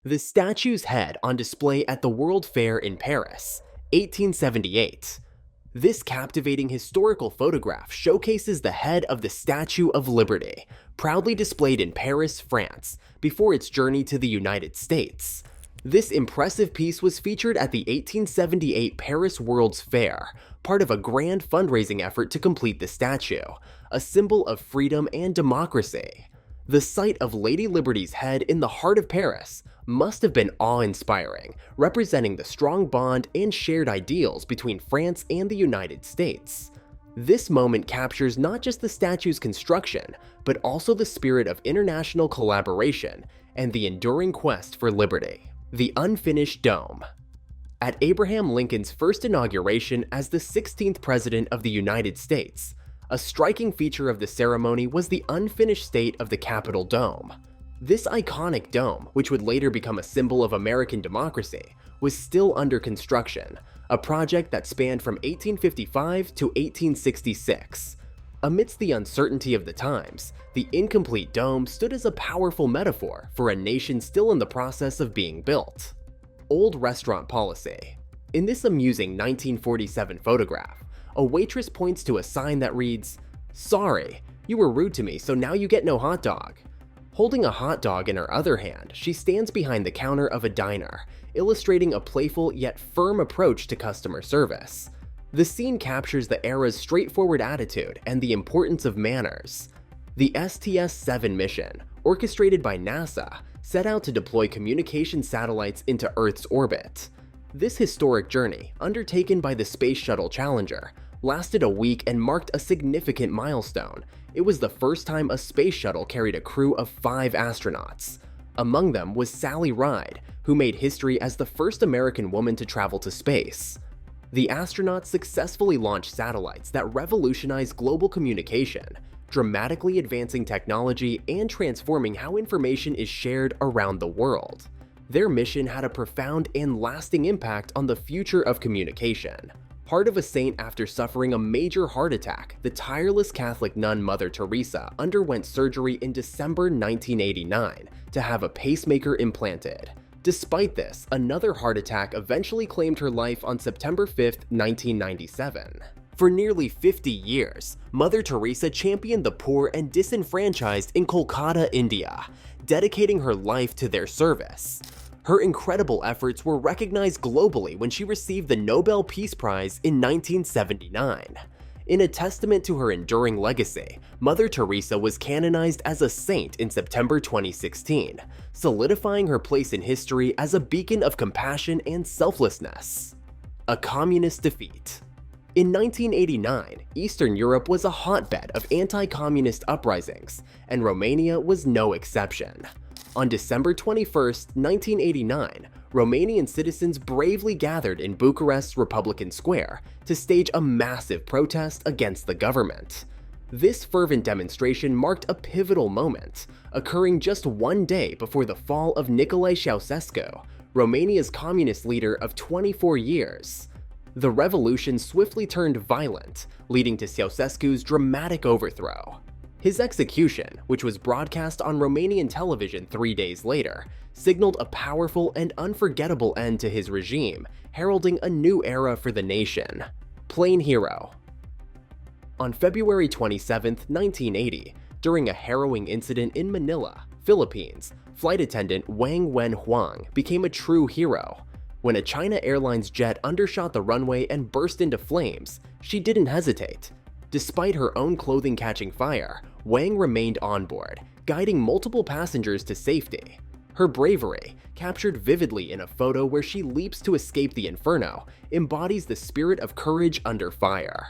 The statue's head on display at the World Fair in Paris, 1878. This captivating historical photograph showcases the head of the Statue of Liberty, proudly displayed in Paris, France, before its journey to the United States. This impressive piece was featured at the 1878 Paris World's Fair, part of a grand fundraising effort to complete the statue, a symbol of freedom and democracy. The sight of Lady Liberty's head in the heart of Paris must have been awe-inspiring, representing the strong bond and shared ideals between France and the United States. This moment captures not just the statue's construction, but also the spirit of international collaboration and the enduring quest for liberty. The unfinished dome. At Abraham Lincoln's first inauguration as the 16th President of the United States, a striking feature of the ceremony was the unfinished state of the Capitol Dome. This iconic dome, which would later become a symbol of American democracy, was still under construction, a project that spanned from 1855 to 1866. Amidst the uncertainty of the times, the incomplete dome stood as a powerful metaphor for a nation still in the process of being built. Old restaurant policy. In this amusing 1947 photograph, a waitress points to a sign that reads, "Sorry, you were rude to me, so now you get no hot dog." Holding a hot dog in her other hand, she stands behind the counter of a diner, illustrating a playful yet firm approach to customer service. The scene captures the era's straightforward attitude and the importance of manners. The STS-7 mission, orchestrated by NASA, set out to deploy communication satellites into Earth's orbit. This historic journey, undertaken by the Space Shuttle Challenger, lasted a week and marked a significant milestone. It was the first time a space shuttle carried a crew of 5 astronauts. Among them was Sally Ride, who made history as the first American woman to travel to space. The astronauts successfully launched satellites that revolutionized global communication, dramatically advancing technology and transforming how information is shared around the world. Their mission had a profound and lasting impact on the future of communication. Heart of a saint after suffering a major heart attack, the tireless Catholic nun Mother Teresa underwent surgery in December 1989 to have a pacemaker implanted. Despite this, another heart attack eventually claimed her life on September 5, 1997. For nearly 50 years, Mother Teresa championed the poor and disenfranchised in Kolkata, India, dedicating her life to their service. Her incredible efforts were recognized globally when she received the Nobel Peace Prize in 1979. In a testament to her enduring legacy, Mother Teresa was canonized as a saint in September 2016, solidifying her place in history as a beacon of compassion and selflessness. A communist defeat. In 1989, Eastern Europe was a hotbed of anti-communist uprisings, and Romania was no exception. On December 21, 1989, Romanian citizens bravely gathered in Bucharest's Republican Square to stage a massive protest against the government. This fervent demonstration marked a pivotal moment, occurring just one day before the fall of Nicolae Ceausescu, Romania's communist leader of 24 years. The revolution swiftly turned violent, leading to Ceausescu's dramatic overthrow. His execution, which was broadcast on Romanian television 3 days later, signaled a powerful and unforgettable end to his regime, heralding a new era for the nation. Plain hero. On February 27, 1980, during a harrowing incident in Manila, Philippines, flight attendant Wang Wen Huang became a true hero. When a China Airlines jet undershot the runway and burst into flames, she didn't hesitate. Despite her own clothing catching fire, Wang remained on board, guiding multiple passengers to safety. Her bravery, captured vividly in a photo where she leaps to escape the inferno, embodies the spirit of courage under fire.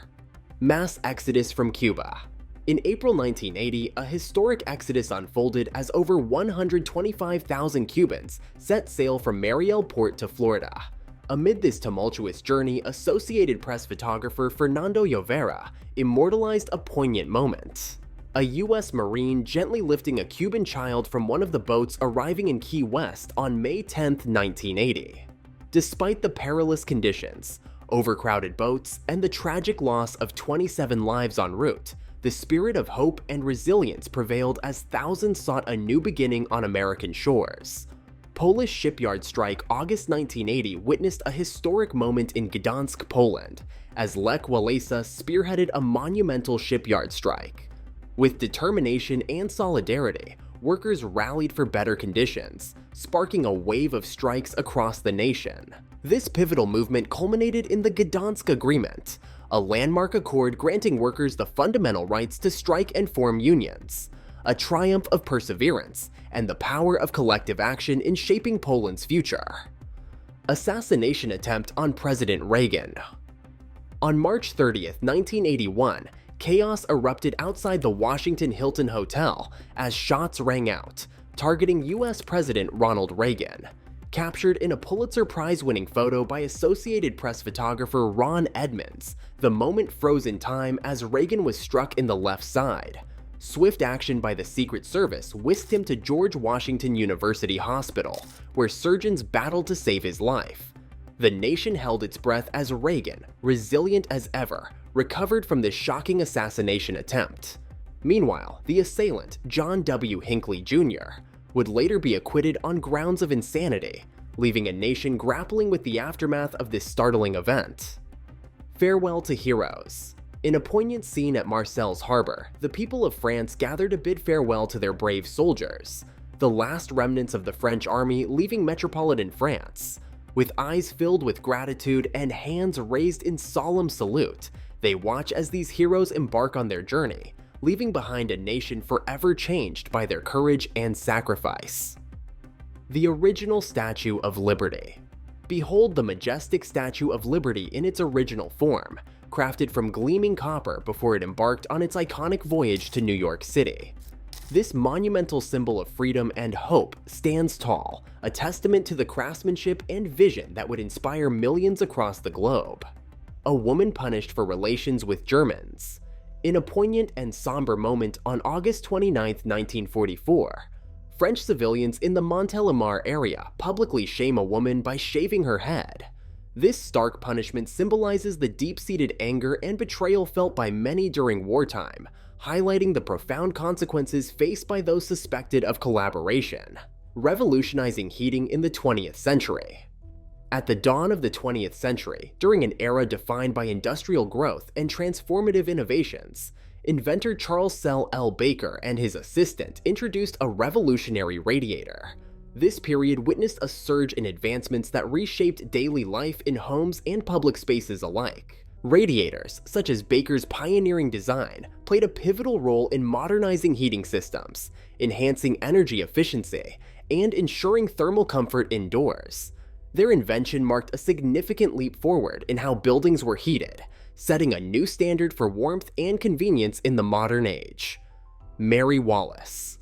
Mass exodus from Cuba. In April 1980, a historic exodus unfolded as over 125,000 Cubans set sail from Mariel Port to Florida. Amid this tumultuous journey, Associated Press photographer Fernando Llovera immortalized a poignant moment. A U.S. Marine gently lifting a Cuban child from one of the boats arriving in Key West on May 10, 1980. Despite the perilous conditions, overcrowded boats, and the tragic loss of 27 lives en route, the spirit of hope and resilience prevailed as thousands sought a new beginning on American shores. Polish shipyard strike August 1980 witnessed a historic moment in Gdansk, Poland, as Lech Walesa spearheaded a monumental shipyard strike. With determination and solidarity, workers rallied for better conditions, sparking a wave of strikes across the nation. This pivotal movement culminated in the Gdansk Agreement, a landmark accord granting workers the fundamental rights to strike and form unions, a triumph of perseverance and the power of collective action in shaping Poland's future. Assassination attempt on President Reagan. On March 30th, 1981, chaos erupted outside the Washington Hilton Hotel as shots rang out, targeting US President Ronald Reagan. Captured in a Pulitzer Prize-winning photo by Associated Press photographer Ron Edmonds, the moment froze in time as Reagan was struck in the left side. Swift action by the Secret Service whisked him to George Washington University Hospital, where surgeons battled to save his life. The nation held its breath as Reagan, resilient as ever, recovered from this shocking assassination attempt. Meanwhile, the assailant, John W. Hinckley Jr., would later be acquitted on grounds of insanity, leaving a nation grappling with the aftermath of this startling event. Farewell to heroes. In a poignant scene at Marseille's harbor, the people of France gathered to bid farewell to their brave soldiers, the last remnants of the French army leaving metropolitan France. With eyes filled with gratitude and hands raised in solemn salute, they watch as these heroes embark on their journey, leaving behind a nation forever changed by their courage and sacrifice. The original Statue of Liberty. Behold the majestic Statue of Liberty in its original form, crafted from gleaming copper before it embarked on its iconic voyage to New York City. This monumental symbol of freedom and hope stands tall, a testament to the craftsmanship and vision that would inspire millions across the globe. A woman punished for relations with Germans. In a poignant and somber moment on August 29, 1944, French civilians in the Montélimar area publicly shame a woman by shaving her head. This stark punishment symbolizes the deep-seated anger and betrayal felt by many during wartime, highlighting the profound consequences faced by those suspected of collaboration. Revolutionizing heating in the 20th century. At the dawn of the 20th century, during an era defined by industrial growth and transformative innovations, inventor Charles Cell L. Baker and his assistant introduced a revolutionary radiator. This period witnessed a surge in advancements that reshaped daily life in homes and public spaces alike. Radiators, such as Baker's pioneering design, played a pivotal role in modernizing heating systems, enhancing energy efficiency, and ensuring thermal comfort indoors. Their invention marked a significant leap forward in how buildings were heated, setting a new standard for warmth and convenience in the modern age. Mary Wallace.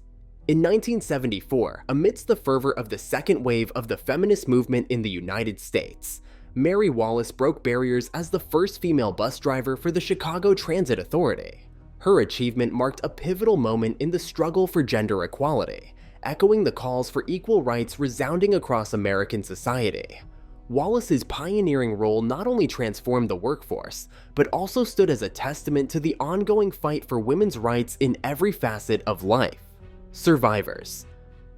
In 1974, amidst the fervor of the second wave of the feminist movement in the United States, Mary Wallace broke barriers as the first female bus driver for the Chicago Transit Authority. Her achievement marked a pivotal moment in the struggle for gender equality, echoing the calls for equal rights resounding across American society. Wallace's pioneering role not only transformed the workforce, but also stood as a testament to the ongoing fight for women's rights in every facet of life. Survivors.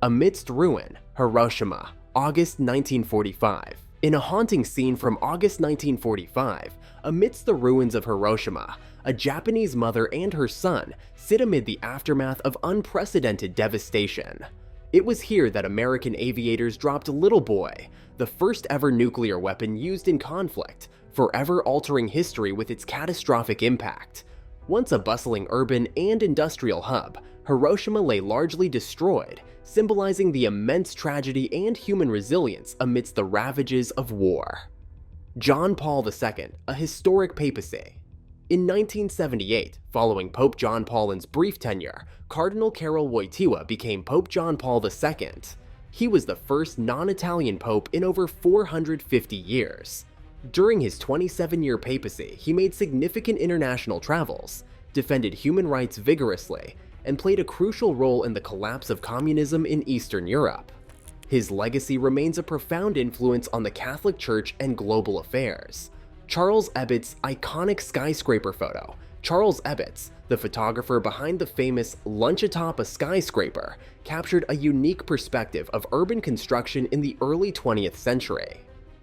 Amidst ruin, Hiroshima, August 1945. In a haunting scene from August 1945, amidst the ruins of Hiroshima, a Japanese mother and her son sit amid the aftermath of unprecedented devastation. It was here that American aviators dropped Little Boy, the first ever nuclear weapon used in conflict, forever altering history with its catastrophic impact. Once a bustling urban and industrial hub, Hiroshima lay largely destroyed, symbolizing the immense tragedy and human resilience amidst the ravages of war. John Paul II, a historic papacy. In 1978, following Pope John Paul's brief tenure, Cardinal Karol Wojtyła became Pope John Paul II. He was the first non-Italian pope in over 450 years. During his 27-year papacy, he made significant international travels, defended human rights vigorously, and played a crucial role in the collapse of communism in Eastern Europe. His legacy remains a profound influence on the Catholic Church and global affairs. Charles Ebbett's iconic skyscraper photo, Charles Ebbets, the photographer behind the famous Lunch Atop a Skyscraper, captured a unique perspective of urban construction in the early 20th century.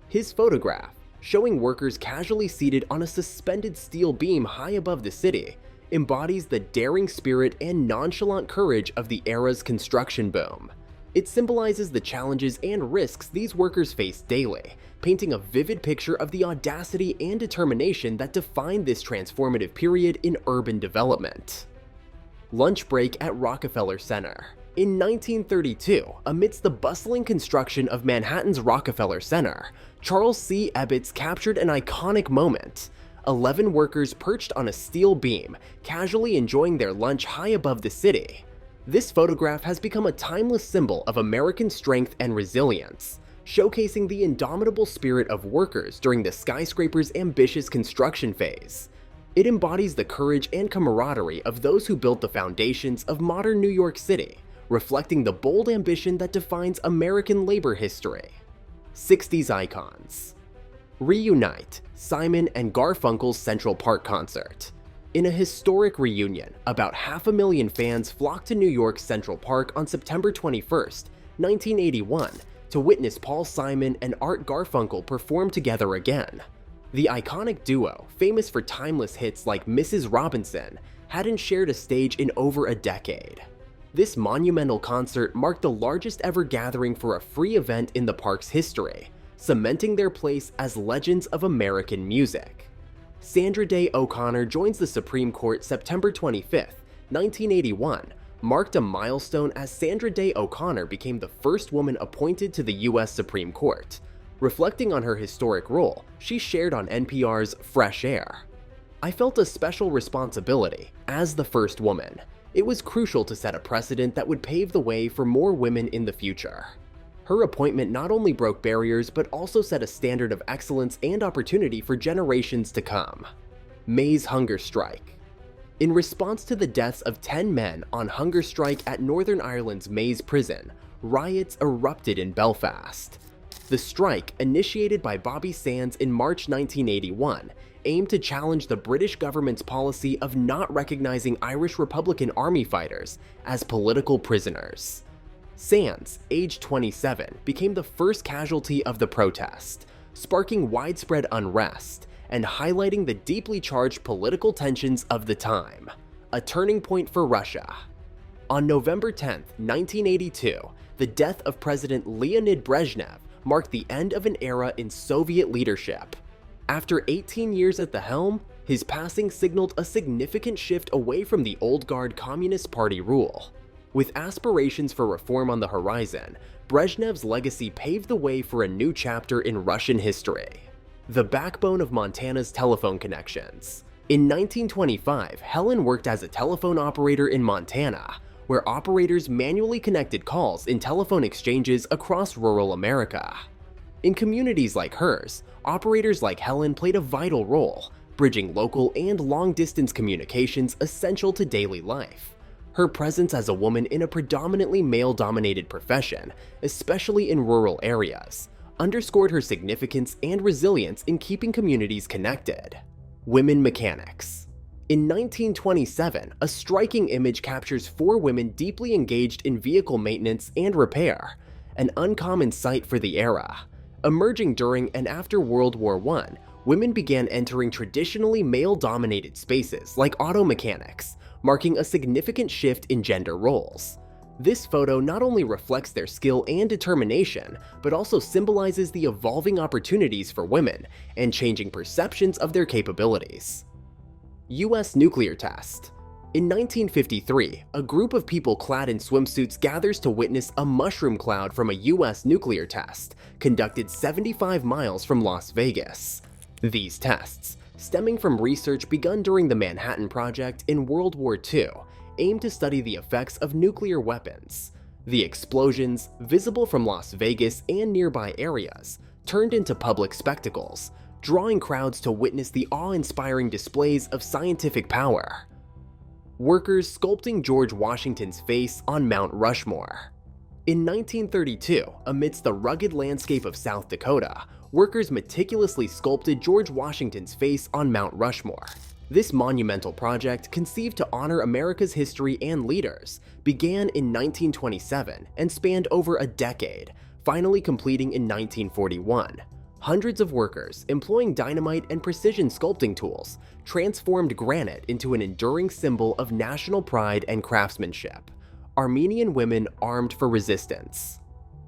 His photograph, showing workers casually seated on a suspended steel beam high above the city, embodies the daring spirit and nonchalant courage of the era's construction boom. It symbolizes the challenges and risks these workers face daily, painting a vivid picture of the audacity and determination that defined this transformative period in urban development. Lunch break at Rockefeller Center. In 1932, amidst the bustling construction of Manhattan's Rockefeller Center, Charles C. Ebbets captured an iconic moment. 11 workers perched on a steel beam, casually enjoying their lunch high above the city. This photograph has become a timeless symbol of American strength and resilience, showcasing the indomitable spirit of workers during the skyscraper's ambitious construction phase. It embodies the courage and camaraderie of those who built the foundations of modern New York City, reflecting the bold ambition that defines American labor history. 60s icons. Reunite, Simon and Garfunkel's Central Park concert. In a historic reunion, about 500,000 fans flocked to New York's Central Park on September 21, 1981, to witness Paul Simon and Art Garfunkel perform together again. The iconic duo, famous for timeless hits like Mrs. Robinson, hadn't shared a stage in over a decade. This monumental concert marked the largest ever gathering for a free event in the park's history, cementing their place as legends of American music. Sandra Day O'Connor joins the Supreme Court September 25, 1981, marked a milestone as Sandra Day O'Connor became the first woman appointed to the U.S. Supreme Court. Reflecting on her historic role, she shared on NPR's Fresh Air. "I felt a special responsibility as the first woman. It was crucial to set a precedent that would pave the way for more women in the future." Her appointment not only broke barriers but also set a standard of excellence and opportunity for generations to come. May's hunger strike. In response to the deaths of 10 men on hunger strike at Northern Ireland's Maze prison, riots erupted in Belfast. The strike, initiated by Bobby Sands in March 1981, aimed to challenge the British government's policy of not recognizing Irish Republican Army fighters as political prisoners. Sands, aged 27, became the first casualty of the protest, sparking widespread unrest and highlighting the deeply charged political tensions of the time, a turning point for Russia. On November 10, 1982, the death of President Leonid Brezhnev marked the end of an era in Soviet leadership. After 18 years at the helm, his passing signaled a significant shift away from the old guard Communist Party rule. With aspirations for reform on the horizon, Brezhnev's legacy paved the way for a new chapter in Russian history. The backbone of Montana's telephone connections. In 1925, Helen worked as a telephone operator in Montana, where operators manually connected calls in telephone exchanges across rural America. In communities like hers, operators like Helen played a vital role, bridging local and long-distance communications essential to daily life. Her presence as a woman in a predominantly male-dominated profession, especially in rural areas, underscored her significance and resilience in keeping communities connected. Women mechanics. In 1927, a striking image captures 4 women deeply engaged in vehicle maintenance and repair, an uncommon sight for the era. Emerging during and after World War I, women began entering traditionally male-dominated spaces like auto mechanics, marking a significant shift in gender roles. This photo not only reflects their skill and determination, but also symbolizes the evolving opportunities for women and changing perceptions of their capabilities. U.S. nuclear test. In 1953, a group of people clad in swimsuits gathers to witness a mushroom cloud from a U.S. nuclear test conducted 75 miles from Las Vegas. These tests, stemming from research begun during the Manhattan Project in World War II, aimed to study the effects of nuclear weapons. The explosions, visible from Las Vegas and nearby areas, turned into public spectacles, drawing crowds to witness the awe-inspiring displays of scientific power. Workers sculpting George Washington's face on Mount Rushmore. In 1932, amidst the rugged landscape of South Dakota, workers meticulously sculpted George Washington's face on Mount Rushmore, This monumental project, conceived to honor America's history and leaders, began in 1927 and spanned over a decade, finally completing in 1941. Hundreds of workers, employing dynamite and precision sculpting tools, transformed granite into an enduring symbol of national pride and craftsmanship. Armenian women armed for resistance.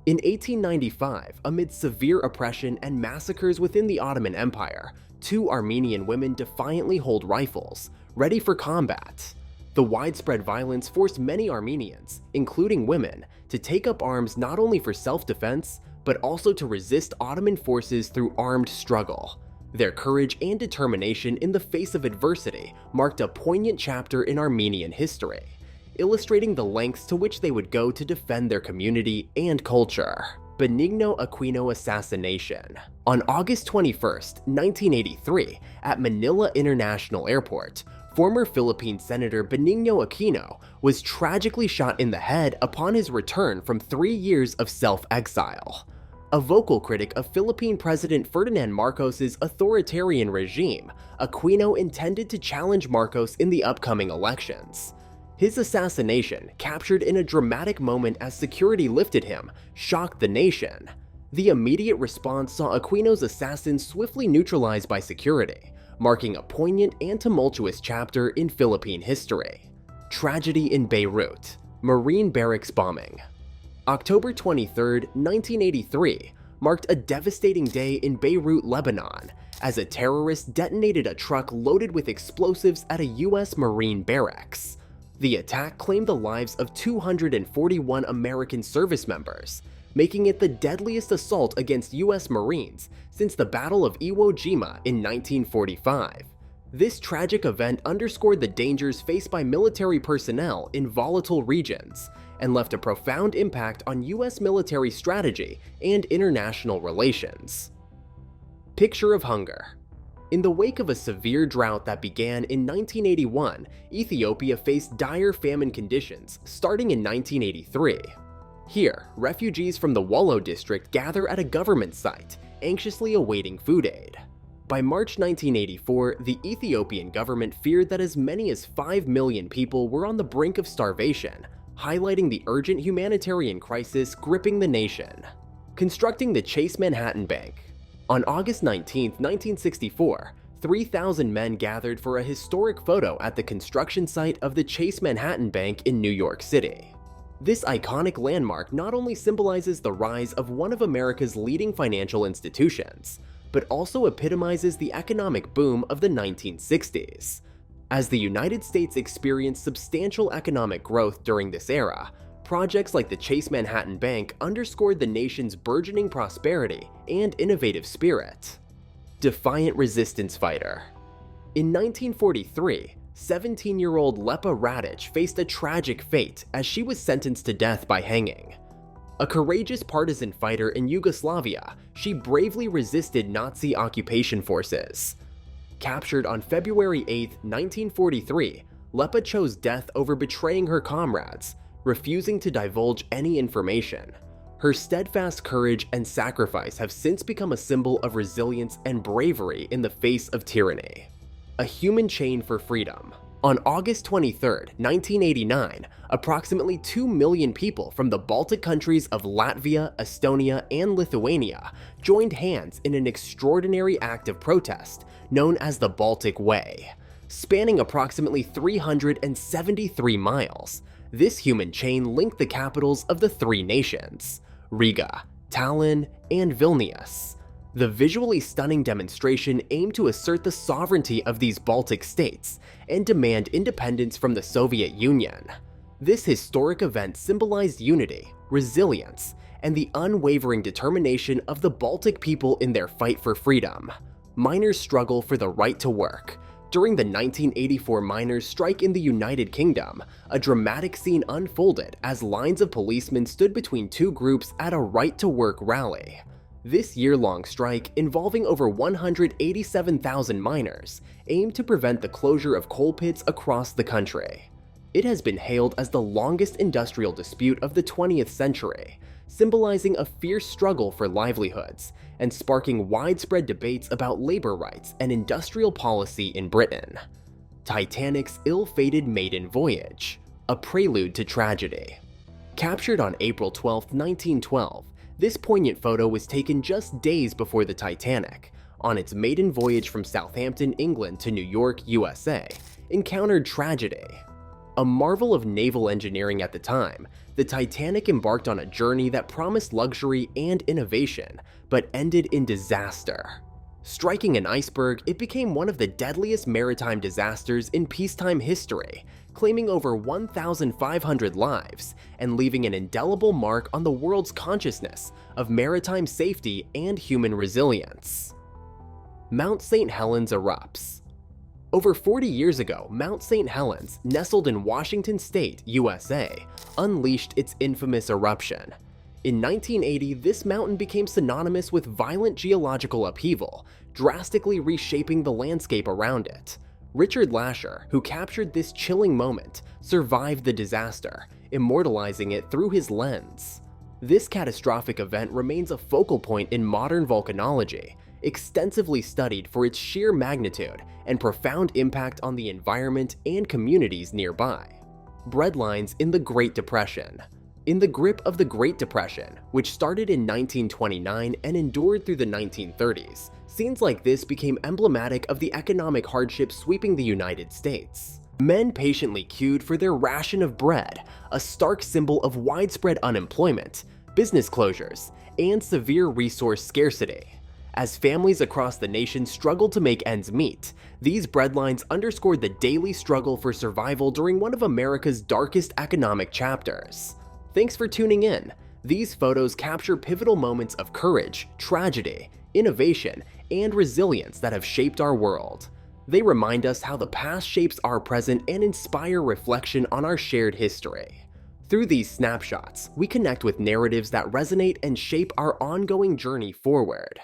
In 1895, amid severe oppression and massacres within the Ottoman Empire, 2 Armenian women defiantly hold rifles, ready for combat. The widespread violence forced many Armenians, including women, to take up arms not only for self-defense, but also to resist Ottoman forces through armed struggle. Their courage and determination in the face of adversity marked a poignant chapter in Armenian history, illustrating the lengths to which they would go to defend their community and culture. Benigno Aquino assassination. On August 21, 1983, at Manila International Airport, former Philippine Senator Benigno Aquino was tragically shot in the head upon his return from 3 years of self-exile. A vocal critic of Philippine President Ferdinand Marcos's authoritarian regime, Aquino intended to challenge Marcos in the upcoming elections. His assassination, captured in a dramatic moment as security lifted him, shocked the nation. The immediate response saw Aquino's assassin swiftly neutralized by security, marking a poignant and tumultuous chapter in Philippine history. Tragedy in Beirut. Marine barracks bombing. October 23, 1983, marked a devastating day in Beirut, Lebanon, as a terrorist detonated a truck loaded with explosives at a U.S. Marine barracks. The attack claimed the lives of 241 American service members, making it the deadliest assault against U.S. Marines since the Battle of Iwo Jima in 1945. This tragic event underscored the dangers faced by military personnel in volatile regions and left a profound impact on U.S. military strategy and international relations. Picture of hunger. In the wake of a severe drought that began in 1981, Ethiopia faced dire famine conditions starting in 1983. Here, refugees from the Wollo district gather at a government site, anxiously awaiting food aid. By March 1984, the Ethiopian government feared that as many as 5 million people were on the brink of starvation, highlighting the urgent humanitarian crisis gripping the nation. Constructing the Chase Manhattan Bank. On August 19, 1964, 3,000 men gathered for a historic photo at the construction site of the Chase Manhattan Bank in New York City. This iconic landmark not only symbolizes the rise of one of America's leading financial institutions, but also epitomizes the economic boom of the 1960s. As the United States experienced substantial economic growth during this era, projects like the Chase Manhattan Bank underscored the nation's burgeoning prosperity and innovative spirit. Defiant resistance fighter. In 1943, 17-year-old Lepa Radic faced a tragic fate as she was sentenced to death by hanging. A courageous partisan fighter in Yugoslavia, she bravely resisted Nazi occupation forces. Captured on February 8, 1943, Lepa chose death over betraying her comrades, refusing to divulge any information. Her steadfast courage and sacrifice have since become a symbol of resilience and bravery in the face of tyranny. A human chain for freedom. On August 23, 1989, approximately 2 million people from the Baltic countries of Latvia, Estonia, and Lithuania joined hands in an extraordinary act of protest known as the Baltic Way. Spanning approximately 373 miles, this human chain linked the capitals of the 3 nations, Riga, Tallinn, and Vilnius. The visually stunning demonstration aimed to assert the sovereignty of these Baltic states and demand independence from the Soviet Union. This historic event symbolized unity, resilience, and the unwavering determination of the Baltic people in their fight for freedom. Miners' struggle for the right to work. During the 1984 miners' strike in the United Kingdom, a dramatic scene unfolded as lines of policemen stood between 2 groups at a right-to-work rally. This year-long strike, involving over 187,000 miners, aimed to prevent the closure of coal pits across the country. It has been hailed as the longest industrial dispute of the 20th century, symbolizing a fierce struggle for livelihoods and sparking widespread debates about labor rights and industrial policy in Britain. Titanic's ill-fated maiden voyage, a prelude to tragedy. Captured on April 12, 1912, this poignant photo was taken just days before the Titanic, on its maiden voyage from Southampton, England to New York, USA, encountered tragedy. A marvel of naval engineering at the time, the Titanic embarked on a journey that promised luxury and innovation, but ended in disaster. Striking an iceberg, it became one of the deadliest maritime disasters in peacetime history, claiming over 1,500 lives and leaving an indelible mark on the world's consciousness of maritime safety and human resilience. Mount St. Helens erupts. Over 40 years ago, Mount St. Helens, nestled in Washington State, USA, unleashed its infamous eruption. In 1980, this mountain became synonymous with violent geological upheaval, drastically reshaping the landscape around it. Richard Lasher, who captured this chilling moment, survived the disaster, immortalizing it through his lens. This catastrophic event remains a focal point in modern volcanology, extensively studied for its sheer magnitude and profound impact on the environment and communities nearby. Breadlines in the Great Depression. In the grip of the Great Depression, which started in 1929 and endured through the 1930s, scenes like this became emblematic of the economic hardship sweeping the United States. Men patiently queued for their ration of bread, a stark symbol of widespread unemployment, business closures, and severe resource scarcity. As families across the nation struggled to make ends meet, these breadlines underscored the daily struggle for survival during one of America's darkest economic chapters. Thanks for tuning in. These photos capture pivotal moments of courage, tragedy, innovation, and resilience that have shaped our world. They remind us how the past shapes our present and inspire reflection on our shared history. Through these snapshots, we connect with narratives that resonate and shape our ongoing journey forward.